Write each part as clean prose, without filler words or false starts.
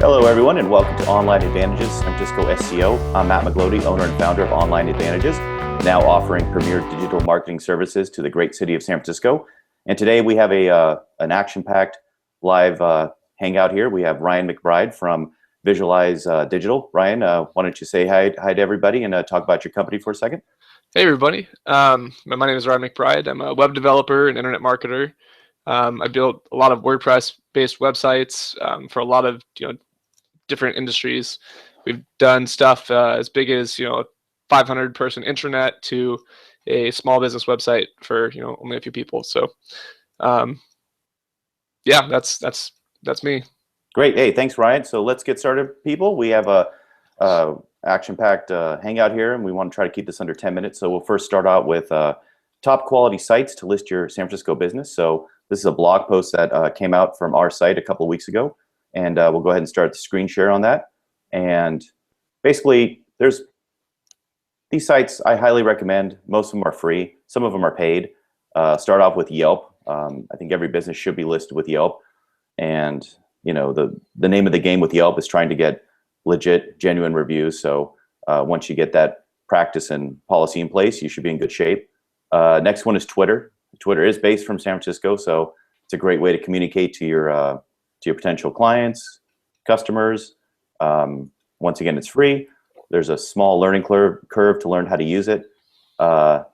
Hello, everyone, and welcome to Online Advantages, SanFranciscoSeo. I'm Matt McGlody, owner and founder of Online Advantages, now offering premier digital marketing services to the great city of San Francisco. And today we have an action-packed live hangout here. We have Ryan McBride from Visualize Digital. Ryan, why don't you say hi to everybody and talk about your company for a second? Hey everybody, my name is Ryan McBride. I'm a web developer and internet marketer. I built a lot of WordPress-based websites for a lot of different industries. We've done stuff as big as 500-person intranet to a small business website for only a few people. So yeah, that's me. Great. Hey, thanks, Ryan. So let's get started, people. We have a action-packed hangout here, and we want to try to keep this under 10 minutes. So we'll first start out with top quality sites to list your San Francisco business. So this is a blog post that came out from our site a couple of weeks ago, and we'll go ahead and start the screen share on that. And basically, there's these sites I highly recommend. Most of them are free. Some of them are paid. Start off with Yelp. I think every business should be listed with Yelp. And the name of the game with Yelp is trying to get legit, genuine reviews. So once you get that practice and policy in place, you should be in good shape. Next one is Twitter. Twitter is based from San Francisco, so it's a great way to communicate to your potential clients, customers. Once again, it's free. There's a small learning curve to learn how to use it.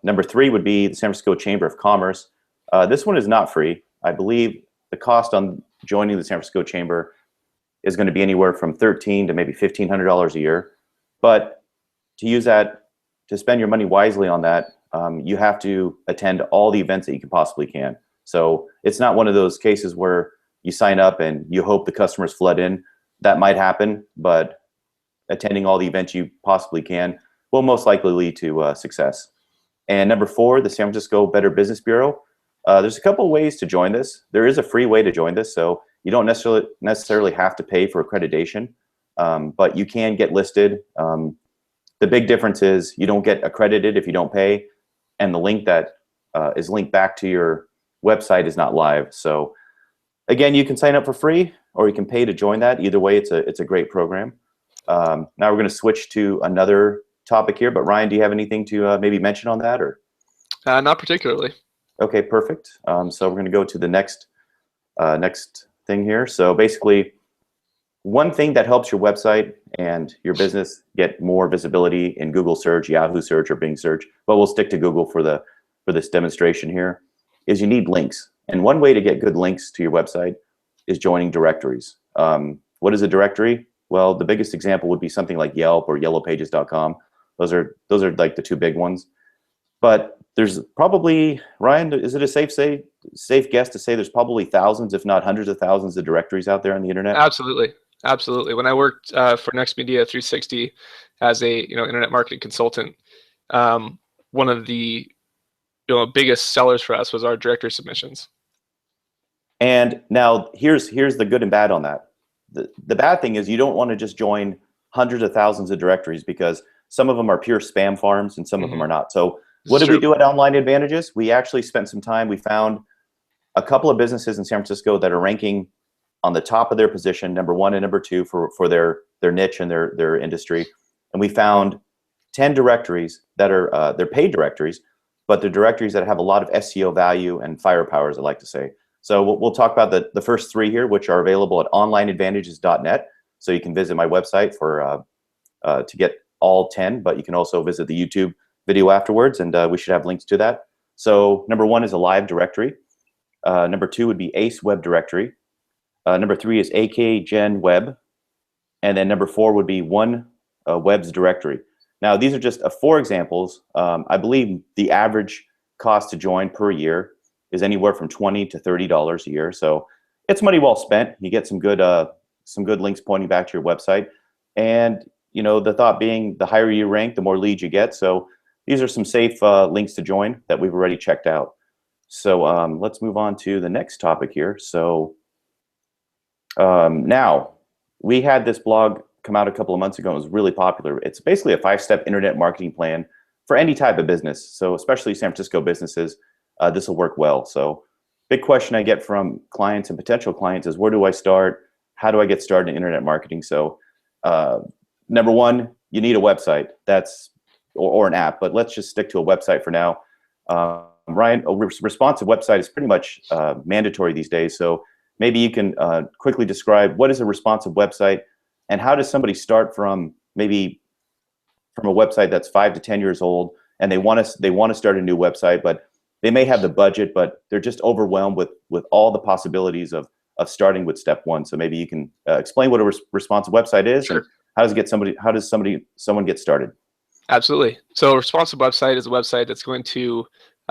Number 3 would be the San Francisco Chamber of Commerce. This one is not free. I believe the cost on joining the San Francisco Chamber is going to be anywhere from $1,300 to maybe $1,500 a year. But to use that, to spend your money wisely on that, you have to attend all the events that you can possibly can. So it's not one of those cases where you sign up and you hope the customers flood in. That might happen, but attending all the events you possibly can will most likely lead to success. And number 4, the San Francisco Better Business Bureau. There's a couple ways to join this. There is a free way to join this, so you don't necessarily have to pay for accreditation, but you can get listed. The big difference is you don't get accredited if you don't pay, and the link that is linked back to your website is not live. So again, you can sign up for free, or you can pay to join that. Either way, it's a great program. Now we're going to switch to another topic here, but Ryan, do you have anything to maybe mention on that, or? Not particularly. Okay, perfect. So we're going to go to the next thing here. So basically, one thing that helps your website and your business get more visibility in Google search, Yahoo search, or Bing search, but we'll stick to Google for this demonstration here, is you need links. And one way to get good links to your website is joining directories. What is a directory? Well, the biggest example would be something like Yelp or yellowpages.com. Those are like the 2 big ones. But there's probably, Ryan, is it a safe guess to say there's probably thousands, if not hundreds of thousands of directories out there on the internet? Absolutely. When I worked for Next Media 360 as a internet marketing consultant, one of the biggest sellers for us was our directory submissions. And now here's the good and bad on that. The bad thing is you don't want to just join hundreds of thousands of directories, because some of them are pure spam farms and some of them are not. So what did we do at Online Advantages? We actually spent some time. We found a couple of businesses in San Francisco that are ranking on the top of their position, number 1 and number 2 for their niche and their industry. And we found 10 directories that are they're paid directories, but they're directories that have a lot of SEO value and firepower, as I like to say. So we'll talk about the first 3 here, which are available at onlineadvantages.net. So you can visit my website to get all 10, but you can also visit the YouTube video afterwards, and we should have links to that. So number 1 is a live directory. Number 2 would be Ace Web Directory. Number 3 is AK Gen Web. And then number 4 would be One Web's Directory. Now, these are just 4 examples. I believe the average cost to join per year is anywhere from $20 to $30 a year. So it's money well spent. You get some good links pointing back to your website. And the thought being, the higher you rank, the more leads you get. So these are some safe links to join that we've already checked out. So let's move on to the next topic here. So now, we had this blog come out a couple of months ago. It was really popular. It's basically a 5-step internet marketing plan for any type of business. So especially San Francisco businesses, this will work well. So big question I get from clients and potential clients is, where do I start? how do I get started in internet marketing? So number one, you need a website or an app, but let's just stick to a website for now. Ryan, a responsive website is pretty much mandatory these days. So maybe you can quickly describe what is a responsive website, and how does somebody start from maybe from a website that's 5 to 10 years old, and they want to start a new website, but they may have the budget, but they're just overwhelmed with all the possibilities of starting with step one. So maybe you can explain what a responsive website is. Sure. And how does someone get started? Absolutely. So a responsive website is a website that's going to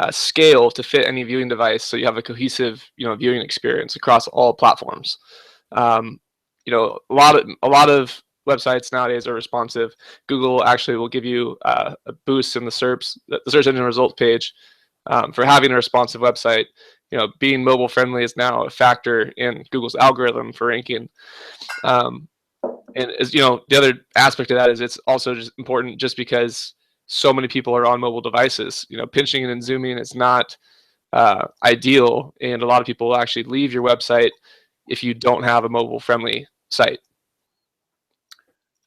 scale to fit any viewing device, so you have a cohesive, viewing experience across all platforms. Um, a lot of websites nowadays are responsive. Google actually will give you a boost in the search engine results page for having a responsive website. Being mobile friendly is now a factor in Google's algorithm for ranking. And as the other aspect of that is it's also just important just because so many people are on mobile devices. Pinching and zooming is not ideal, and a lot of people will actually leave your website if you don't have a mobile friendly site.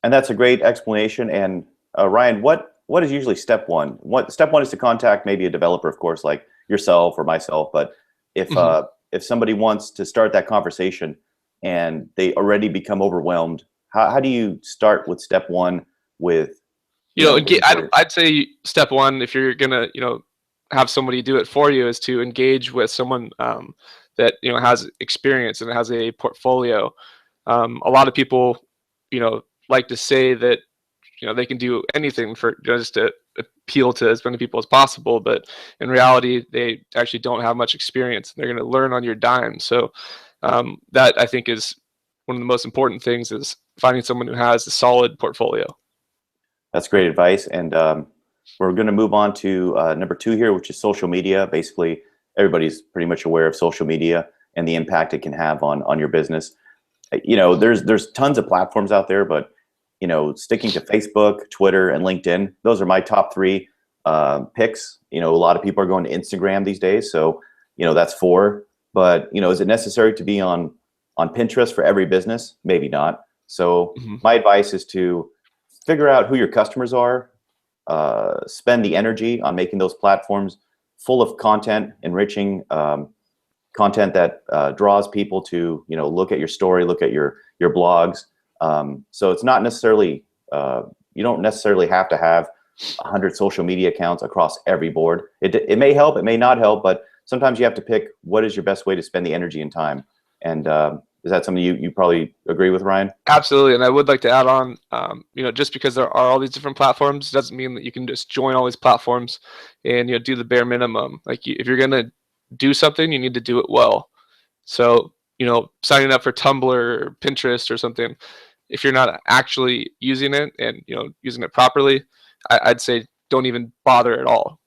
And that's a great explanation. And Ryan, what is usually step one? Step one is to contact maybe a developer, of course, like yourself or myself. But if somebody wants to start that conversation and they already become overwhelmed, how do you start with step one with? I'd say step one, if you're gonna have somebody do it for you, is to engage with someone that has experience and has a portfolio. A lot of people like to say that they can do anything for just to appeal to as many people as possible, but in reality they actually don't have much experience. They're going to learn on your dime. So that, I think, is one of the most important things, is finding someone who has a solid portfolio. That's great advice. And we're going to move on to number two here, which is social media. Basically, everybody's pretty much aware of social media and the impact it can have on your business. There's tons of platforms out there, but sticking to Facebook, Twitter, and LinkedIn, those are my top three picks. A lot of people are going to Instagram these days, so that's four. But is it necessary to be on Pinterest for every business? Maybe not. So my advice is to figure out who your customers are, spend the energy on making those platforms full of content, enriching content that draws people to look at your story, look at your blogs. So it's not necessarily you don't necessarily have to have 100 social media accounts across every board. It may help, it may not help, but sometimes you have to pick what is your best way to spend the energy and time. And is that something you probably agree with, Ryan? Absolutely. And I would like to add on, just because there are all these different platforms doesn't mean that you can just join all these platforms and do the bare minimum. Like, if you're going to do something, you need to do it well. So signing up for Tumblr or Pinterest or something, if you're not actually using it and using it properly, I'd say don't even bother at all.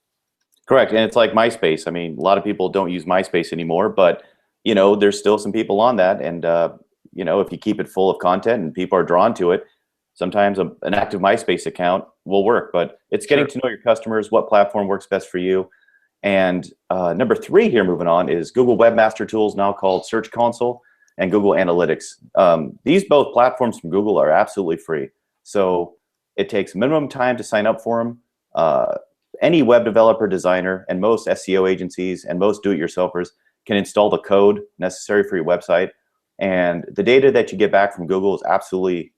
Correct. And it's like MySpace. I mean, a lot of people don't use MySpace anymore, but there's still some people on that. And if you keep it full of content and people are drawn to it, sometimes an active MySpace account will work. But it's getting to know your customers, what platform works best for you. And number three here, moving on, is Google Webmaster Tools, now called Search Console, and Google Analytics. These both platforms from Google are absolutely free. So it takes minimum time to sign up for them. Any web developer, designer, and most SEO agencies and most do-it-yourselfers can install the code necessary for your website. And the data that you get back from Google is absolutely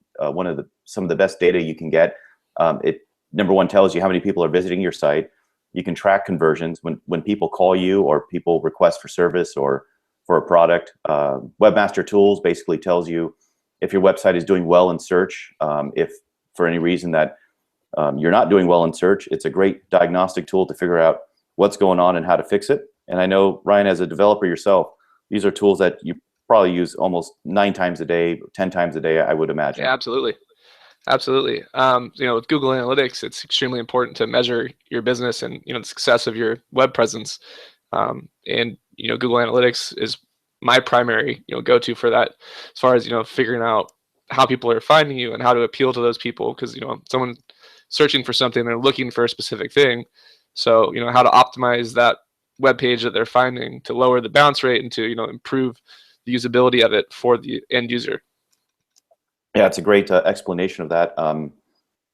some of the best data you can get. It, number one, tells you how many people are visiting your site. You can track conversions when people call you or people request for service or for a product. Webmaster Tools basically tells you if your website is doing well in search. If for any reason that you're not doing well in search, it's a great diagnostic tool to figure out what's going on and how to fix it. And I know, Ryan, as a developer yourself, these are tools that you probably use almost 9 times a day, 10 times a day, I would imagine. Yeah, absolutely. Absolutely. With Google Analytics, it's extremely important to measure your business and the success of your web presence. And Google Analytics is my primary go-to for that, as far as figuring out how people are finding you and how to appeal to those people. Because someone searching for something, they're looking for a specific thing. So how to optimize that web page that they're finding to lower the bounce rate and to improve the usability of it for the end user. Yeah, it's a great explanation of that.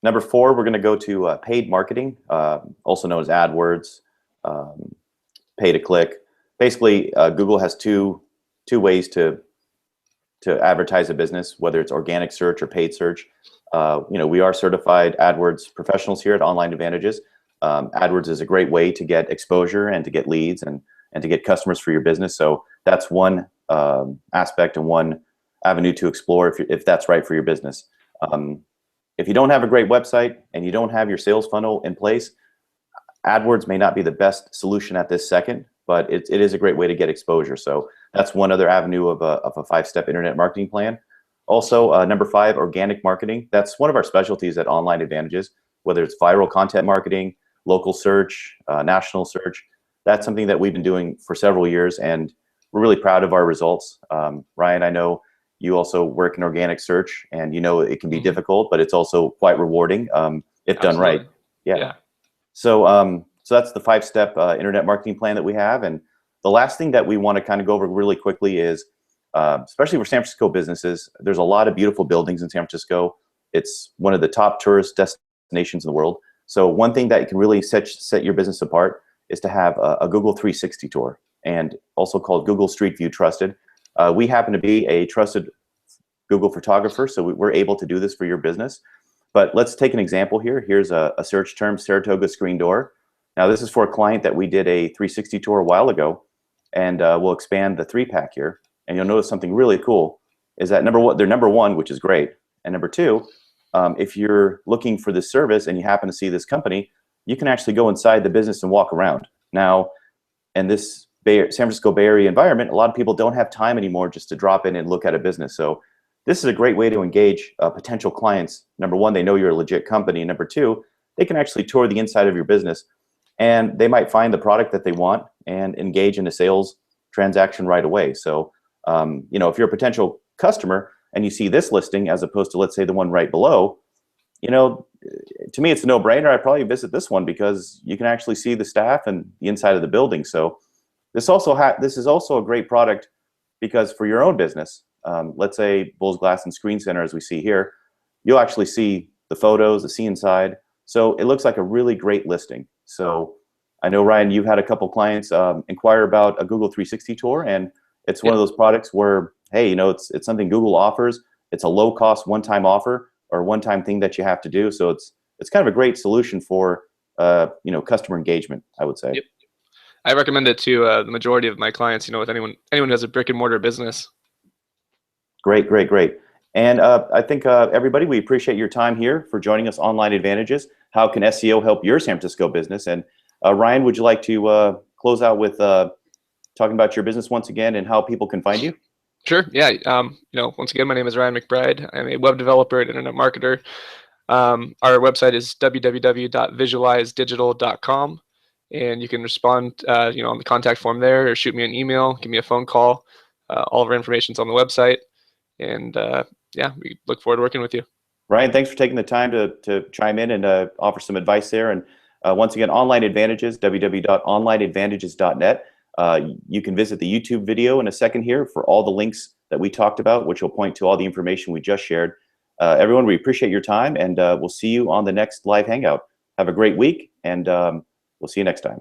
Number four, we're going to go to paid marketing, also known as AdWords, um, pay to click. Basically, Google has two ways to advertise a business, whether it's organic search or paid search. We are certified AdWords professionals here at Online Advantages. AdWords is a great way to get exposure and to get leads and to get customers for your business. So that's one aspect and one avenue to explore if that's right for your business. If you don't have a great website and you don't have your sales funnel in place, AdWords may not be the best solution at this second, but it is a great way to get exposure. So that's one other avenue of a five-step internet marketing plan. Also, number five, organic marketing. That's one of our specialties at Online Advantages, whether it's viral content marketing, local search, national search. That's something that we've been doing for several years, and we're really proud of our results. Ryan, I know you also work in organic search, and you know it can be difficult, but it's also quite rewarding if done right. Yeah. So that's the five-step internet marketing plan that we have. And the last thing that we want to kind of go over really quickly is, especially for San Francisco businesses, there's a lot of beautiful buildings in San Francisco. It's one of the top tourist destinations in the world. So one thing that can really set your business apart is to have a Google 360 tour, and also called Google Street View Trusted. We happen to be a trusted Google photographer, so we're able to do this for your business. But let's take an example here. Here's a search term, Saratoga screen door. Now this is for a client that we did a 360 tour a while ago, and we'll expand the 3-pack here. And you'll notice something really cool is that they're number one, which is great. And number two, if you're looking for this service and you happen to see this company, you can actually go inside the business and walk around. Now, in this San Francisco Bay Area environment, a lot of people don't have time anymore just to drop in and look at a business. So this is a great way to engage potential clients. Number one, they know you're a legit company. Number two, they can actually tour the inside of your business, and they might find the product that they want and engage in a sales transaction right away. So, if you're a potential customer and you see this listing as opposed to, let's say, the one right below, to me, it's a no-brainer. I'd probably visit this one because you can actually see the staff and the inside of the building. So this is also a great product because for your own business, let's say Bulls Glass and Screen Center, as we see here, you'll actually see the photos, the see inside. So it looks like a really great listing. So I know, Ryan, you've had a couple clients inquire about a Google 360 tour, and it's one of those products where, hey, it's something Google offers. It's a low-cost one-time offer or one-time thing that you have to do. So it's kind of a great solution for customer engagement, I would say. Yep. I recommend it to the majority of my clients. With anyone who has a brick and mortar business. Great. And I think everybody, we appreciate your time here for joining us. Online Advantages. How can SEO help your San Francisco business? And Ryan, would you like to close out with talking about your business once again and how people can find you? Sure. Yeah. Once again, my name is Ryan McBride. I'm a web developer and internet marketer. Our website is www.visualizedigital.com, and you can respond, on the contact form there, or shoot me an email, give me a phone call. All of our information's on the website, and we look forward to working with you. Ryan, thanks for taking the time to chime in and offer some advice there. And once again, Online Advantages, www.onlineadvantages.net. You can visit the YouTube video in a second here for all the links that we talked about, which will point to all the information we just shared. Everyone, we appreciate your time, and we'll see you on the next live hangout. Have a great week, and we'll see you next time.